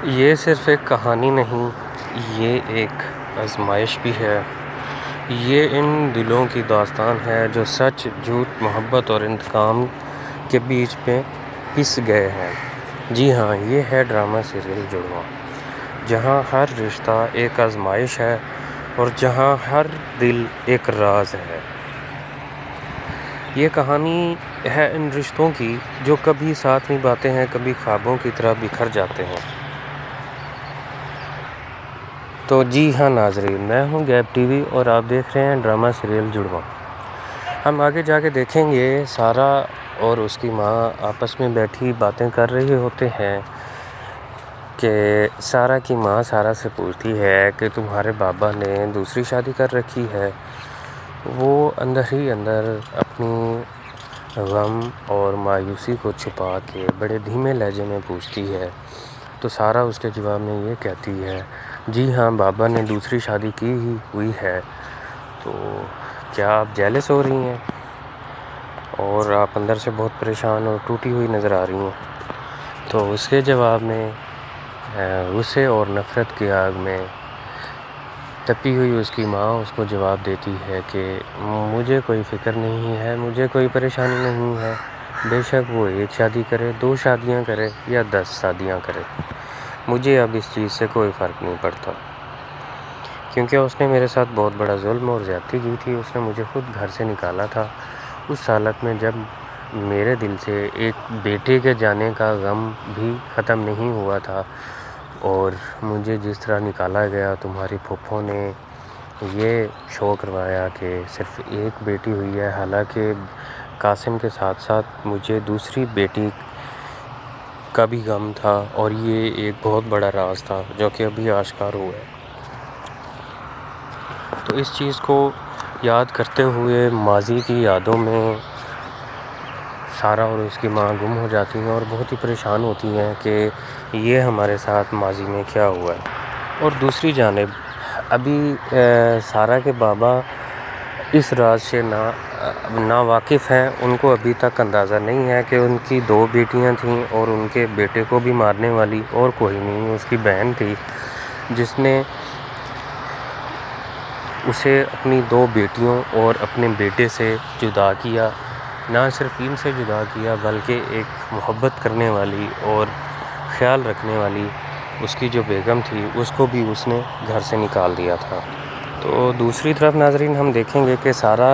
یہ صرف ایک کہانی نہیں، یہ ایک آزمائش بھی ہے۔ یہ ان دلوں کی داستان ہے جو سچ، جھوٹ، محبت اور انتقام کے بیچ میں پس گئے ہیں۔ جی ہاں، یہ ہے ڈرامہ سیریل جڑواں، جہاں ہر رشتہ ایک آزمائش ہے اور جہاں ہر دل ایک راز ہے۔ یہ کہانی ہے ان رشتوں کی جو کبھی ساتھ نبھاتے ہیں، کبھی خوابوں کی طرح بکھر جاتے ہیں۔ تو جی ہاں ناظرین، میں ہوں گیپ ٹی وی اور آپ دیکھ رہے ہیں ڈرامہ سیریل جڑواں۔ ہم آگے جا کے دیکھیں گے سارا اور اس کی ماں آپس میں بیٹھی باتیں کر رہے ہوتے ہیں کہ سارا کی ماں سارا سے پوچھتی ہے کہ تمہارے بابا نے دوسری شادی کر رکھی ہے۔ وہ اندر ہی اندر اپنی غم اور مایوسی کو چھپا کے بڑے دھیمے لہجے میں پوچھتی ہے، تو سارا اس کے جواب میں یہ کہتی ہے، جی ہاں بابا نے دوسری شادی کی ہی ہوئی ہے، تو کیا آپ جیلس ہو رہی ہیں اور آپ اندر سے بہت پریشان اور ٹوٹی ہوئی نظر آ رہی ہیں؟ تو اس کے جواب میں غصے اور نفرت کی آگ میں تپی ہوئی اس کی ماں اس کو جواب دیتی ہے کہ مجھے کوئی فکر نہیں ہے، مجھے کوئی پریشانی نہیں ہے، بے شک وہ ایک شادی کرے، 2 شادیاں کرے یا 10 شادیاں کرے، مجھے اب اس چیز سے کوئی فرق نہیں پڑتا، کیونکہ اس نے میرے ساتھ بہت بڑا ظلم اور زیادتی کی تھی۔ اس نے مجھے خود گھر سے نکالا تھا اس حالت میں جب میرے دل سے ایک بیٹے کے جانے کا غم بھی ختم نہیں ہوا تھا، اور مجھے جس طرح نکالا گیا تمہاری پھوپھو نے یہ شو کروایا کہ صرف ایک بیٹی ہوئی ہے، حالانکہ قاسم کے ساتھ ساتھ مجھے دوسری بیٹی کا بھی غم تھا، اور یہ ایک بہت بڑا راز تھا جو کہ ابھی آشکار ہوا ہے۔ تو اس چیز کو یاد کرتے ہوئے ماضی کی یادوں میں سارا اور اس کی ماں گم ہو جاتی ہیں اور بہت ہی پریشان ہوتی ہیں کہ یہ ہمارے ساتھ ماضی میں کیا ہوا ہے۔ اور دوسری جانب ابھی سارا کے بابا اس راز سے نا واقف ہیں، ان کو ابھی تک اندازہ نہیں ہے کہ ان کی 2 بیٹیاں تھیں اور ان کے بیٹے کو بھی مارنے والی اور کوئی نہیں، اس کی بہن تھی جس نے اسے اپنی 2 بیٹیوں اور اپنے بیٹے سے جدا کیا۔ نہ صرف ان سے جدا کیا بلکہ ایک محبت کرنے والی اور خیال رکھنے والی اس کی جو بیگم تھی اس کو بھی اس نے گھر سے نکال دیا تھا۔ تو دوسری طرف ناظرین ہم دیکھیں گے کہ سارا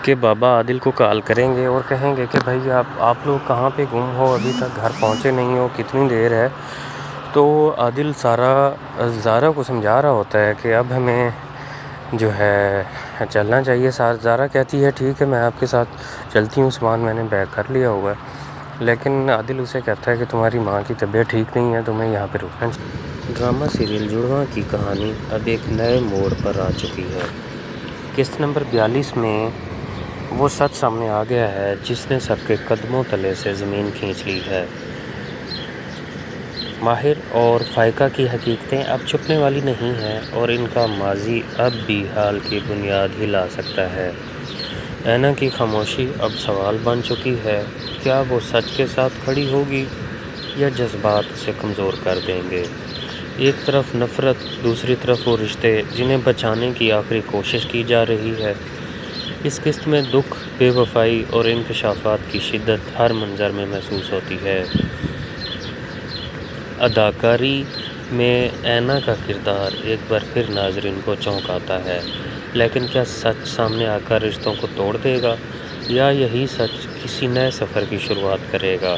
کے بابا عادل کو کال کریں گے اور کہیں گے کہ بھائی آپ لوگ کہاں پہ گم ہو، ابھی تک گھر پہنچے نہیں ہو، کتنی دیر ہے؟ تو عادل زارا کو سمجھا رہا ہوتا ہے کہ اب ہمیں جو ہے چلنا چاہیے۔ زارا کہتی ہے ٹھیک ہے میں آپ کے ساتھ چلتی ہوں، سامان میں نے بیگ کر لیا ہوا ہے، لیکن عادل اسے کہتا ہے کہ تمہاری ماں کی طبیعت ٹھیک نہیں ہے، تمہیں یہاں پہ رکنا چاہیے۔ ڈرامہ سیریل جڑواں کی کہانی اب ایک نئے موڑ پر آ چکی ہے۔ قسط نمبر 42 میں وہ سچ سامنے آ گیا ہے جس نے سب کے قدموں تلے سے زمین کھینچ لی ہے۔ ماہر اور فائقہ کی حقیقتیں اب چھپنے والی نہیں ہیں اور ان کا ماضی اب بھی حال کی بنیاد ہلا سکتا ہے۔ اینا کی خاموشی اب سوال بن چکی ہے، کیا وہ سچ کے ساتھ کھڑی ہوگی یا جذبات اسے کمزور کر دیں گے؟ ایک طرف نفرت، دوسری طرف وہ رشتے جنہیں بچانے کی آخری کوشش کی جا رہی ہے۔ اس قسط میں دکھ، بے وفائی اور انکشافات کی شدت ہر منظر میں محسوس ہوتی ہے۔ اداکاری میں اینا کا کردار ایک بار پھر ناظرین کو چونکاتا ہے، لیکن کیا سچ سامنے آ کر رشتوں کو توڑ دے گا یا یہی سچ کسی نئے سفر کی شروعات کرے گا؟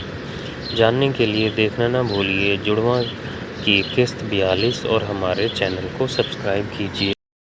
جاننے کے لیے دیکھنا نہ بھولیے جڑواں کی قسط 42 اور ہمارے چینل کو سبسکرائب کیجیے۔